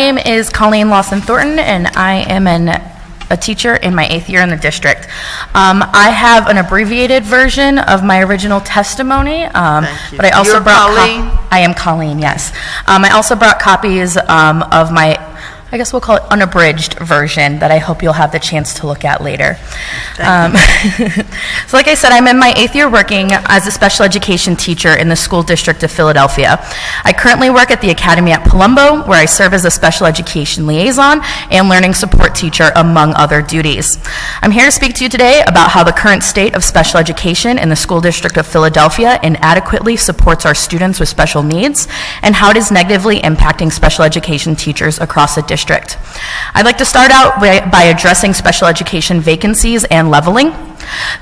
name is Colleen Lawson Thornton, and I am a teacher in my 8th year in the district. I have an abbreviated version of my original testimony, but I also I am Colleen, yes. I also brought copies of my, I guess we'll call it unabridged version that I hope you'll have the chance to look at later. So like I said, I'm in my 8th year working as a special education teacher in the school district of Philadelphia. I currently work at the Academy at Palumbo, where I serve as a special education liaison and learning support teacher, among other duties. I'm here to speak to you today about how the current state of special education in the school district of Philadelphia inadequately supports our students with special needs and how it is negatively impacting special education teachers across the district. I'd like to start out by addressing special education vacancies and leveling.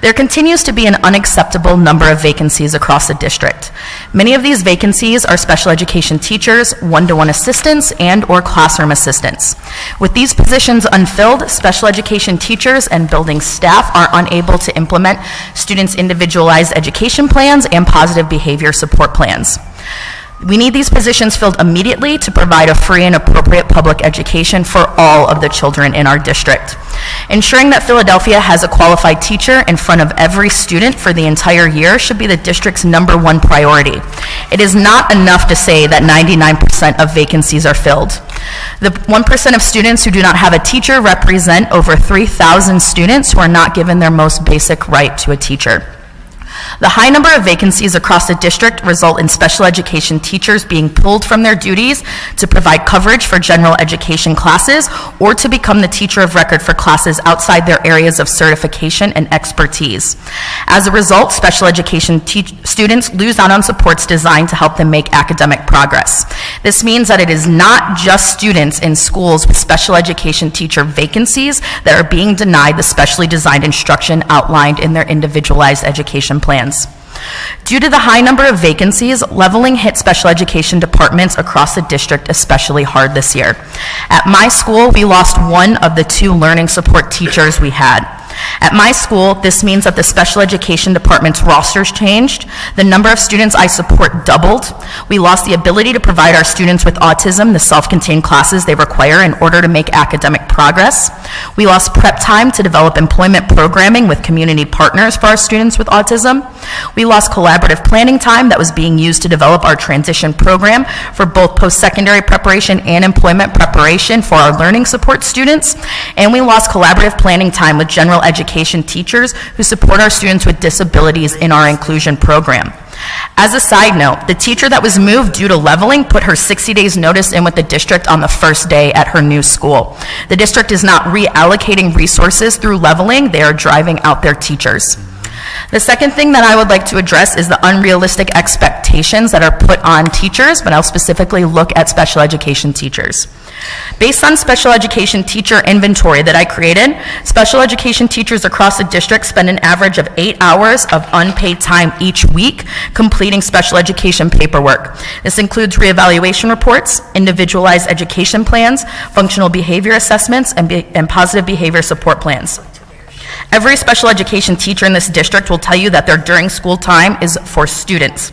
There continues to be an unacceptable number of vacancies across the district. Many of these vacancies are special education teachers, one-to-one assistants, and/or classroom assistants. With these positions unfilled, special education teachers and building staff are unable to implement students' individualized education plans and positive behavior support plans. We need these positions filled immediately to provide a free and appropriate public education for all of the children in our district. Ensuring that Philadelphia has a qualified teacher in front of every student for the entire year should be the district's #1 priority. It is not enough to say that 99% of vacancies are filled. The 1% of students who do not have a teacher represent over 3,000 students who are not given their most basic right to a teacher. The high number of vacancies across the district result in special education teachers being pulled from their duties to provide coverage for general education classes or to become the teacher of record for classes outside their areas of certification and expertise. As a result, special education students lose out on supports designed to help them make academic progress. This means that it is not just students in schools with special education teacher vacancies that are being denied the specially designed instruction outlined in their individualized education plans. Due to the high number of vacancies, leveling hit special education departments across the district especially hard this year. At my school, we lost one of the 2 learning support teachers we had. At my school, this means that the special education department's rosters changed, the number of students I support doubled, we lost the ability to provide our students with autism the self-contained classes they require in order to make academic progress, we lost prep time to develop employment programming with community partners for our students with autism, we lost collaborative planning time that was being used to develop our transition program for both post-secondary preparation and employment preparation for our learning support students, and we lost collaborative planning time with general education teachers who support our students with disabilities in our inclusion program. As a side note, the teacher that was moved due to leveling put her 60 days notice in with the district on the first day at her new school. The district is not reallocating resources through leveling, they are driving out their teachers. The second thing that I would like to address is the unrealistic expectations that are put on teachers, but I'll specifically look at special education teachers. Based on special education teacher inventory that I created, special education teachers across the district spend an average of 8 hours of unpaid time each week completing special education paperwork. This includes reevaluation reports, individualized education plans, functional behavior assessments, and positive behavior support plans. Every special education teacher in this district will tell you that their during school time is for students.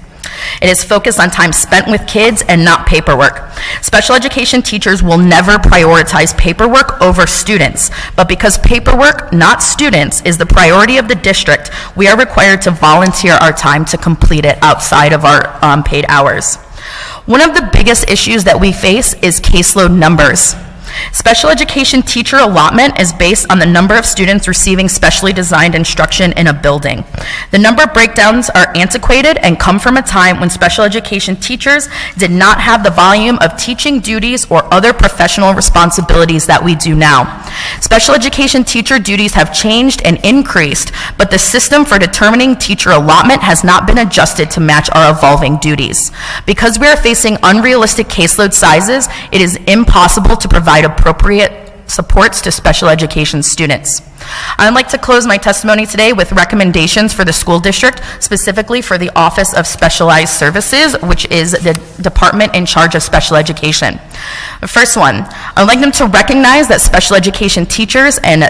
It is focused on time spent with kids and not paperwork. Special education teachers will never prioritize paperwork over students, but because paperwork, not students, is the priority of the district, we are required to volunteer our time to complete it outside of our paid hours. One of the biggest issues that we face is caseload numbers. Special education teacher allotment is based on the number of students receiving specially designed instruction in a building. The number breakdowns are antiquated and come from a time when special education teachers did not have the volume of teaching duties or other professional responsibilities that we do now. Special education teacher duties have changed and increased, but the system for determining teacher allotment has not been adjusted to match our evolving duties. Because we are facing unrealistic caseload sizes, it is impossible to provide appropriate supports to special education students. I'd like to close my testimony today with recommendations for the school district, specifically for the Office of Specialized Services, which is the department in charge of special education. The first one, I'd like them to recognize that special education teachers and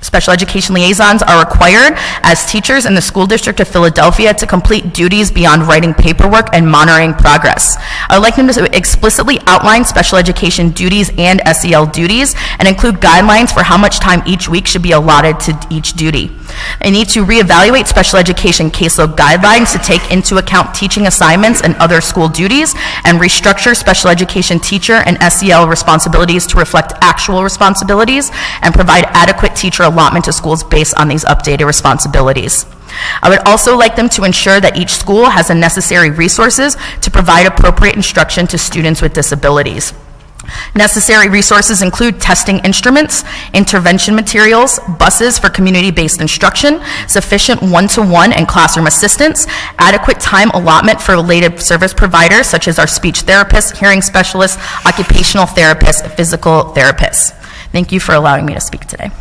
Special education liaisons are required as teachers in the School District of Philadelphia to complete duties beyond writing paperwork and monitoring progress. I would like them to explicitly outline special education duties and SEL duties and include guidelines for how much time each week should be allotted to each duty. They need to reevaluate special education caseload guidelines to take into account teaching assignments and other school duties, and restructure special education teacher and SEL responsibilities to reflect actual responsibilities, and provide adequate teacher allotment to schools based on these updated responsibilities. I would also like them to ensure that each school has the necessary resources to provide appropriate instruction to students with disabilities. Necessary resources include testing instruments, intervention materials, buses for community-based instruction, sufficient one-to-one and classroom assistance, adequate time allotment for related service providers such as our speech therapists, hearing specialists, occupational therapists, physical therapists. Thank you for allowing me to speak today.